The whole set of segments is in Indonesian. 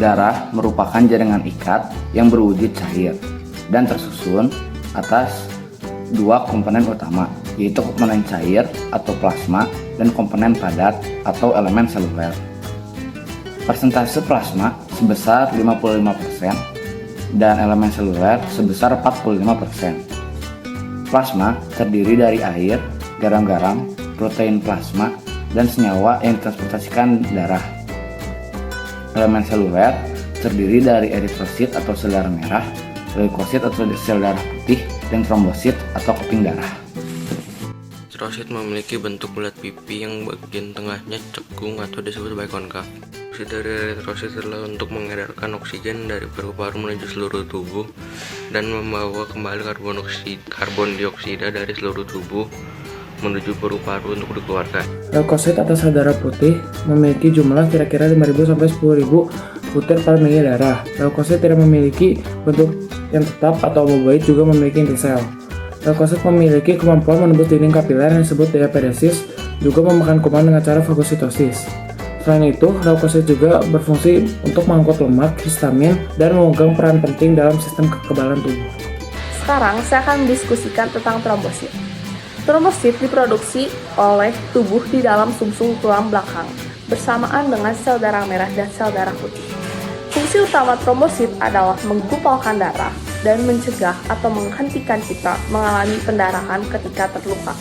Darah merupakan jaringan ikat yang berwujud cair dan tersusun atas dua komponen utama, yaitu komponen cair atau plasma dan komponen padat atau elemen seluler. Persentase plasma sebesar 55% dan elemen seluler sebesar 45%. Plasma terdiri dari air, garam-garam, protein plasma, dan senyawa yang ditransportasikan darah. Elemen seluler terdiri dari eritrosit atau sel darah merah, leukosit atau sel darah putih, dan trombosit atau keping darah. Eritrosit memiliki bentuk bulat pipi yang bagian tengahnya cekung atau disebut sebagai konkav. Fungsi dari eritrosit adalah untuk mengedarkan oksigen dari paru-paru menuju seluruh tubuh dan membawa kembali karbon dioksida dari seluruh tubuh menuju paru-paru untuk dikeluarkan. Leukosit atau sel darah putih memiliki jumlah kira-kira 5.000 sampai 10.000 butir per mili darah. Leukosit tidak memiliki bentuk yang tetap atau ovoid, juga memiliki inti sel. Leukosit memiliki kemampuan menembus dinding kapiler yang disebut diaperesis, juga memakan kuman dengan cara fagositosis. Selain itu, leukosit juga berfungsi untuk mengangkut lemak, histamin, dan memegang peran penting dalam sistem kekebalan tubuh. Sekarang saya akan mendiskusikan tentang trombosit. Trombosit diproduksi oleh tubuh di dalam sumsum tulang belakang bersamaan dengan sel darah merah dan sel darah putih. Fungsi utama trombosit adalah menggupalkan darah dan mencegah atau menghentikan kita mengalami pendarahan ketika terluka.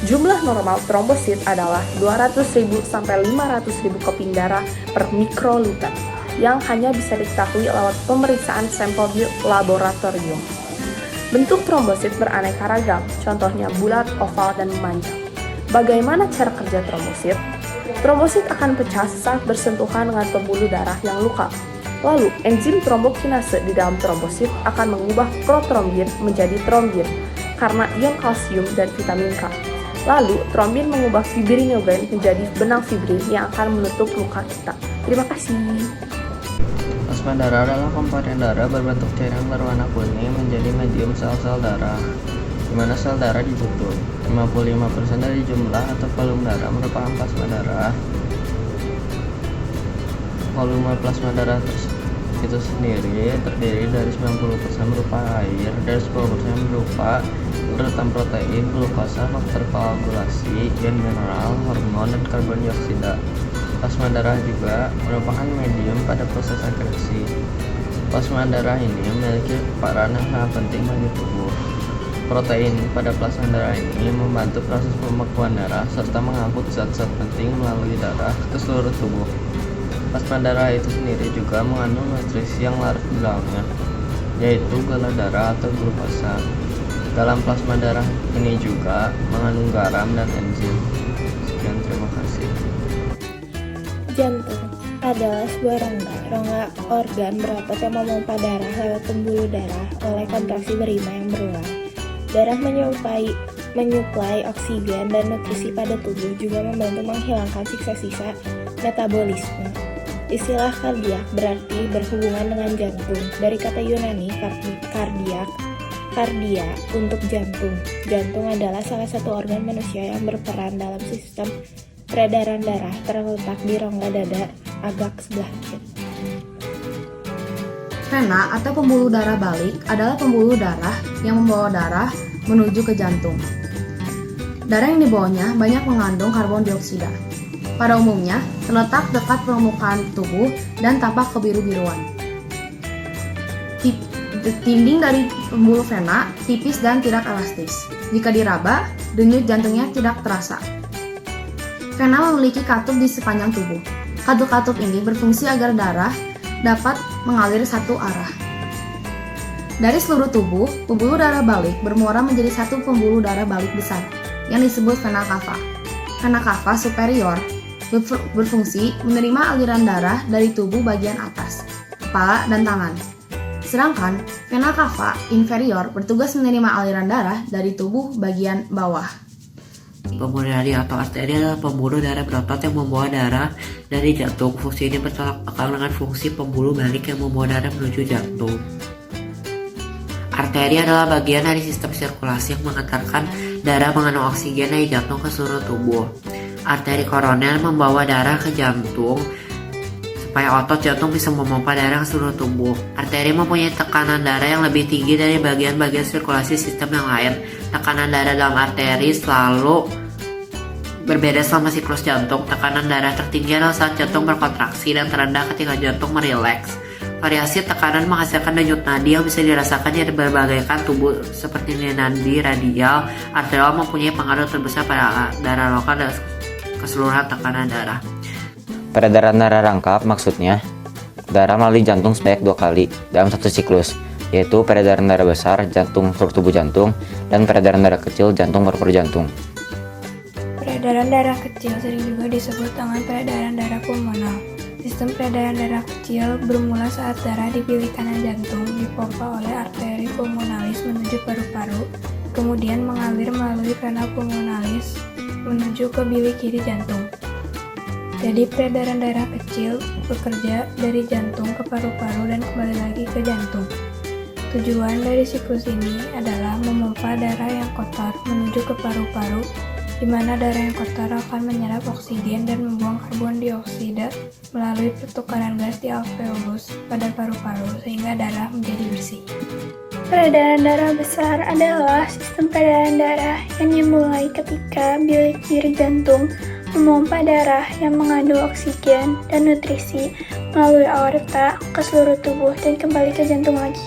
Jumlah normal trombosit adalah 200.000 sampai 500.000 keping darah per mikroliter yang hanya bisa diketahui lewat pemeriksaan sampel di laboratorium. Bentuk trombosit beraneka ragam, contohnya bulat, oval, dan memanjang. Bagaimana cara kerja trombosit? Trombosit akan pecah saat bersentuhan dengan pembuluh darah yang luka. Lalu, enzim trombokinase di dalam trombosit akan mengubah protrombin menjadi trombin karena ion kalsium dan vitamin K. Lalu, trombin mengubah fibrinogen menjadi benang fibrin yang akan menutup luka kita. Terima kasih. Plasma darah adalah komponen darah berbentuk cairan berwarna kuning menjadi medium sel-sel darah, di mana sel darah ditutup. 55% dari jumlah atau volume darah merupakan plasma darah. Volume plasma darah itu sendiri terdiri dari 90% berupa air dan 10% berupa urutan protein, glukosa, faktor koagulasi, ion mineral, hormon, dan karbon dioksida. Plasma darah juga merupakan medium pada proses akresi. Plasma darah ini memiliki peran yang sangat penting bagi tubuh. Protein pada plasma darah ini membantu proses pembekuan darah serta mengangkut zat-zat penting melalui darah ke seluruh tubuh. Plasma darah itu sendiri juga mengandung nutrisi yang larut di dalamnya, yaitu gula darah atau glukosa. Dalam plasma darah ini juga mengandung garam dan enzim. Sekian, terima kasih. Jantung adalah sebuah rongga organ berotot yang memompa darah lewat pembuluh darah oleh kontraksi berima yang berulang. Darah menyuplai oksigen dan nutrisi pada tubuh, juga membantu menghilangkan sisa-sisa metabolisme. Istilah kardiak berarti berhubungan dengan jantung. Dari kata Yunani kardia untuk jantung. Jantung adalah salah satu organ manusia yang berperan dalam sistem peredaran darah, terletak di rongga dada agak sebelah kiri. Vena atau pembuluh darah balik adalah pembuluh darah yang membawa darah menuju ke jantung. Darah yang dibawanya banyak mengandung karbon dioksida. Pada umumnya terletak dekat permukaan tubuh dan tampak kebiru-biruan. Dinding dari pembuluh vena tipis dan tidak elastis. Jika diraba, denyut jantungnya tidak terasa. Vena memiliki katup di sepanjang tubuh. Katup-katup ini berfungsi agar darah dapat mengalir satu arah. Dari seluruh tubuh, pembuluh darah balik bermuara menjadi satu pembuluh darah balik besar yang disebut vena cava. Vena cava superior berfungsi menerima aliran darah dari tubuh bagian atas, kepala, dan tangan. Sedangkan vena cava inferior bertugas menerima aliran darah dari tubuh bagian bawah. Pembuluh darah atau arteri adalah pembuluh darah berotot yang membawa darah dari jantung. Fungsi ini bertolak belakang dengan fungsi pembuluh balik yang membawa darah menuju jantung. Arteri adalah bagian dari sistem sirkulasi yang mengantarkan darah mengandung oksigen dari jantung ke seluruh tubuh. Arteri koroner membawa darah ke jantung, supaya otot jantung bisa memompa darah ke seluruh tubuh. Arteri mempunyai tekanan darah yang lebih tinggi dari bagian-bagian sirkulasi sistem yang lain. Tekanan darah dalam arteri selalu berbeda selama siklus jantung. Tekanan darah tertinggi adalah saat jantung berkontraksi dan terendah ketika jantung merileks. Variasi tekanan menghasilkan denyut nadi yang bisa dirasakan di berbagai tubuh seperti nadi radial. Arterial mempunyai pengaruh terbesar pada darah lokal dan keseluruhan tekanan darah. Peredaran darah rangkap maksudnya darah melalui jantung sebanyak 2 kali dalam satu siklus, yaitu peredaran darah besar jantung per tubuh jantung dan peredaran darah kecil jantung per jantung. Peredaran darah kecil sering juga disebut dengan peredaran darah pulmonal. Sistem peredaran darah kecil bermula saat darah di bilik kanan jantung dipompa oleh arteri pulmonalis menuju paru-paru, kemudian mengalir melalui vena pulmonalis menuju ke bilik kiri jantung. Jadi peredaran darah kecil bekerja dari jantung ke paru-paru dan kembali lagi ke jantung. Tujuan dari siklus ini adalah memompa darah yang kotor menuju ke paru-paru, di mana darah yang kotor akan menyerap oksigen dan membuang karbon dioksida melalui pertukaran gas di alveolus pada paru-paru sehingga darah menjadi bersih. Peredaran darah besar adalah sistem peredaran darah yang dimulai ketika bilik kiri jantung memompa darah yang mengandung oksigen dan nutrisi melalui aorta ke seluruh tubuh dan kembali ke jantung lagi.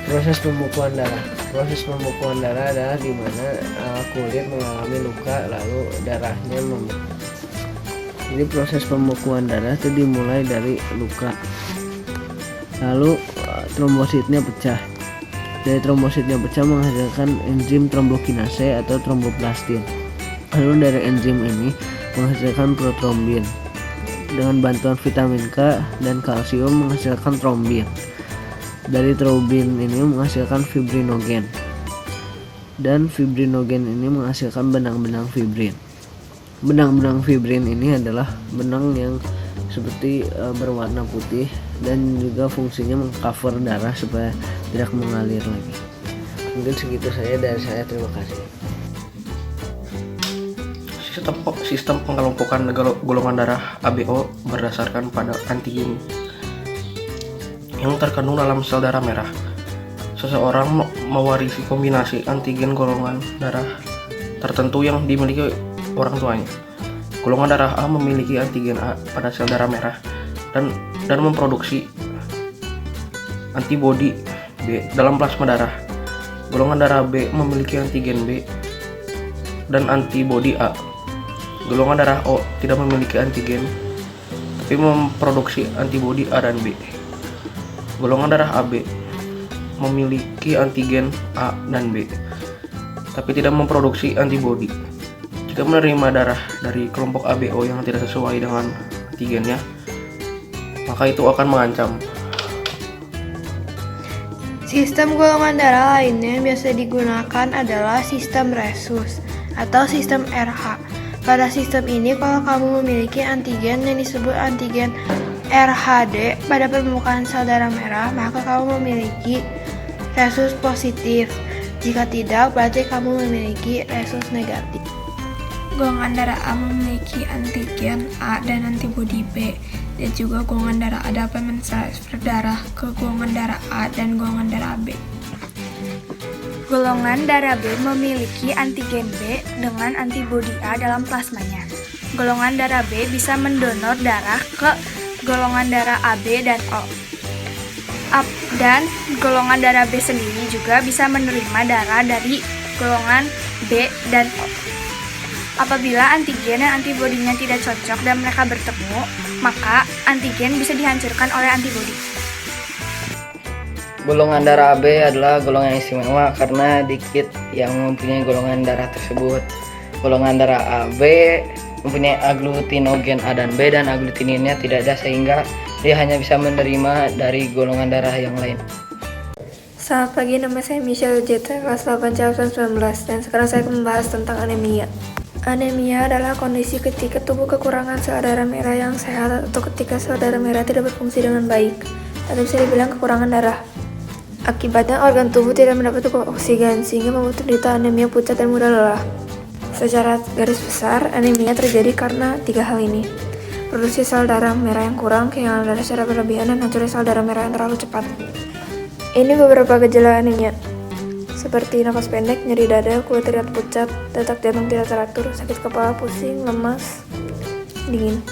Proses pembekuan darah adalah di mana kulit mengalami luka lalu darahnya membeku. Jadi proses pembekuan darah itu dimulai dari luka. Lalu trombositnya pecah. Dari trombositnya pecah menghasilkan enzim trombokinase atau tromboplastin. Lalu dari enzim ini menghasilkan protrombin. Dengan bantuan vitamin K dan kalsium menghasilkan trombin. Dari trombin ini menghasilkan fibrinogen. Dan fibrinogen ini menghasilkan benang-benang fibrin. Benang-benang fibrin ini adalah benang yang seperti berwarna putih dan juga fungsinya mengcover darah supaya tidak mengalir lagi. Mungkin segitu saja dari saya, terima kasih. Sistem pengelompokan golongan darah ABO berdasarkan pada antigen yang terkandung dalam sel darah merah. Seseorang mewarisi kombinasi antigen golongan darah tertentu yang dimiliki orang tuanya. Golongan darah A memiliki antigen A pada sel darah merah dan memproduksi antibodi B dalam plasma darah. Golongan darah B memiliki antigen B dan antibodi A. Golongan darah O tidak memiliki antigen tapi memproduksi antibodi A dan B. Golongan darah AB memiliki antigen A dan B tapi tidak memproduksi antibodi. Jika menerima darah dari kelompok ABO yang tidak sesuai dengan antigennya, maka itu akan mengancam. Sistem golongan darah lainnya yang biasa digunakan adalah sistem Rhesus atau sistem RH. Pada sistem ini, kalau kamu memiliki antigen yang disebut antigen RHD pada permukaan sel darah merah, maka kamu memiliki Rhesus positif. Jika tidak, berarti kamu memiliki Rhesus negatif. Golongan darah A memiliki antigen A dan antibodi B, dan juga golongan darah A dapat mentransfer darah ke golongan darah A dan golongan darah B. Golongan darah B memiliki antigen B dengan antibodi A dalam plasmanya. Golongan darah B bisa mendonor darah ke golongan darah AB dan O. Dan golongan darah B sendiri juga bisa menerima darah dari golongan B dan O. Apabila antigen dan antibodinya tidak cocok dan mereka bertemu, maka antigen bisa dihancurkan oleh antibodi. Golongan darah AB adalah golongan istimewa karena dikit yang mempunyai golongan darah tersebut. Golongan darah AB mempunyai agglutinogen A dan B dan agglutininnya tidak ada sehingga dia hanya bisa menerima dari golongan darah yang lain. Selamat pagi, nama saya Michelle Jeta, kelas 8 cabang 19, dan sekarang saya akan membahas tentang anemia. Anemia adalah kondisi ketika tubuh kekurangan sel darah merah yang sehat atau ketika sel darah merah tidak berfungsi dengan baik, atau bisa dibilang kekurangan darah. Akibatnya organ tubuh tidak mendapat cukup oksigen sehingga membuat penderita anemia pucat dan mudah lelah. Secara garis besar, anemia terjadi karena 3 hal ini. produksi sel darah merah yang kurang, kehilangan darah secara berlebihan, dan hancurnya sel darah merah yang terlalu cepat. Ini beberapa gejala anemia, seperti nafas pendek, nyeri dada, kulit terlihat pucat, detak jantung tidak teratur, sakit kepala, pusing, lemas, dingin.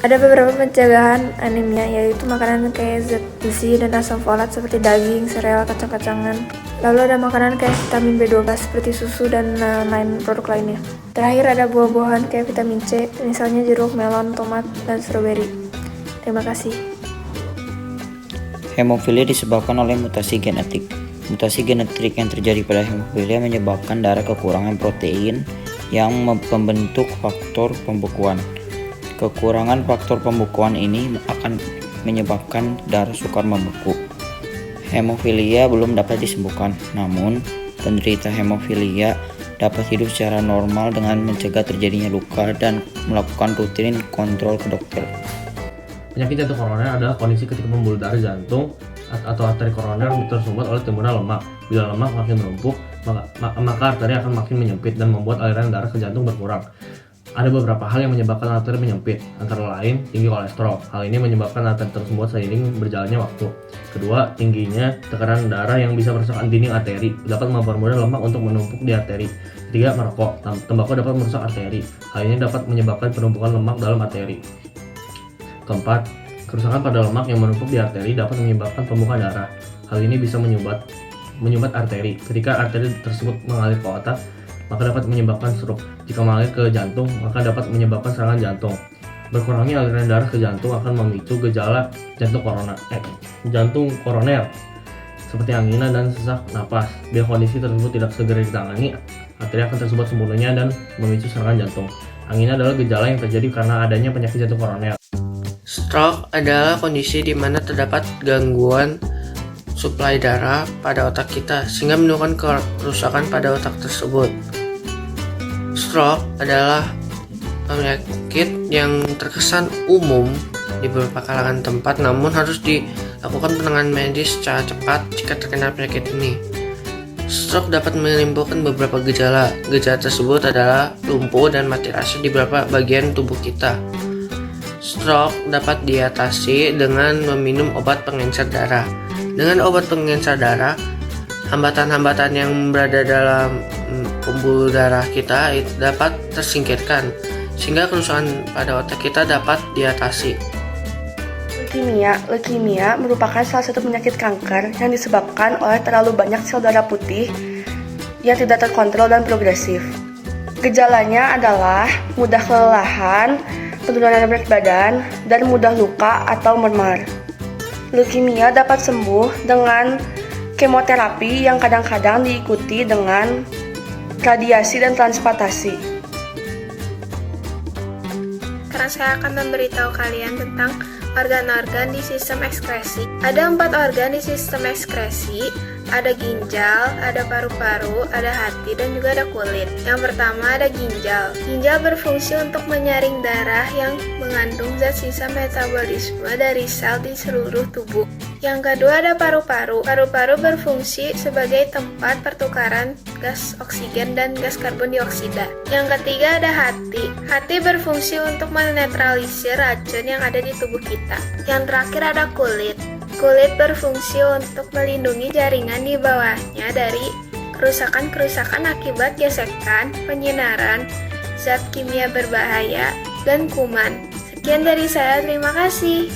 Ada beberapa pencegahan anemia, yaitu makanan kaya zat besi dan asam folat seperti daging, sereal, kacang-kacangan. Lalu ada makanan kaya vitamin B12 seperti susu dan lain produk lainnya. Terakhir ada buah-buahan kayak vitamin C, misalnya jeruk, melon, tomat, dan stroberi. Terima kasih. Hemofilia disebabkan oleh mutasi genetik. Mutasi genetik yang terjadi pada hemofilia menyebabkan darah kekurangan protein yang membentuk faktor pembekuan. Kekurangan faktor pembekuan ini akan menyebabkan darah sukar membeku. Hemofilia belum dapat disembuhkan, namun penderita hemofilia dapat hidup secara normal dengan mencegah terjadinya luka dan melakukan rutin kontrol ke dokter. Penyakit jantung koroner adalah kondisi ketika pembuluh darah jantung atau arteri koroner tersumbat oleh timbunan lemak. Bila lemak makin menumpuk, maka arteri akan makin menyempit dan membuat aliran darah ke jantung berkurang. Ada beberapa hal yang menyebabkan arteri menyempit, antara lain tinggi kolesterol. Hal ini menyebabkan arteri tersumbat seiring berjalannya waktu. Kedua, tingginya tekanan darah yang bisa merusak dinding arteri, dapat mempermudah lemak untuk menumpuk di arteri. Ketiga, merokok. Tembakau dapat merusak arteri. Hal ini dapat menyebabkan penumpukan lemak dalam arteri. Keempat, kerusakan pada lemak yang menumpuk di arteri dapat menyebabkan pembukaan darah. Hal ini bisa menyumbat arteri. Ketika arteri tersebut mengalir ke otak, maka dapat menyebabkan stroke. Jika mengalir ke jantung, maka dapat menyebabkan serangan jantung. Berkurangnya aliran darah ke jantung akan memicu gejala jantung koroner seperti angina dan sesak napas. Bila kondisi tersebut tidak segera ditangani, arteri akan tersumbat sepenuhnya dan memicu serangan jantung. Angina adalah gejala yang terjadi karena adanya penyakit jantung koroner. Stroke adalah kondisi di mana terdapat gangguan suplai darah pada otak kita sehingga menimbulkan kerusakan pada otak tersebut. Stroke adalah penyakit yang terkesan umum di beberapa kalangan tempat, namun harus dilakukan penanganan medis secara cepat jika terkena penyakit ini. Stroke dapat menimbulkan beberapa gejala. Gejala tersebut adalah lumpuh dan mati rasa di beberapa bagian tubuh kita. Stroke dapat diatasi dengan meminum obat pengencer darah. Dengan obat pengencer darah, hambatan-hambatan yang berada dalam pembuluh darah kita itu dapat tersingkirkan, sehingga kerusakan pada otak kita dapat diatasi. Leukemia merupakan salah satu penyakit kanker yang disebabkan oleh terlalu banyak sel darah putih yang tidak terkontrol dan progresif. Gejalanya adalah mudah kelelahan, penurunan berat badan, dan mudah luka atau memar. Leukemia dapat sembuh dengan kemoterapi yang kadang-kadang diikuti dengan radiasi dan transplantasi. Sekarang saya akan memberitahu kalian tentang organ-organ di sistem ekskresi. Ada 4 organ di sistem ekskresi. Ada ginjal, ada paru-paru, ada hati, dan juga ada kulit. Yang pertama ada ginjal. Ginjal berfungsi untuk menyaring darah yang mengandung zat sisa metabolisme dari sel di seluruh tubuh. Yang kedua ada paru-paru. Paru-paru berfungsi sebagai tempat pertukaran gas oksigen dan gas karbon dioksida. Yang ketiga ada hati. Hati berfungsi untuk menetralisir racun yang ada di tubuh kita. Yang terakhir ada kulit. Kulit berfungsi untuk melindungi jaringan di bawahnya dari kerusakan-kerusakan akibat gesekan, penyinaran, zat kimia berbahaya, dan kuman. Sekian dari saya, terima kasih.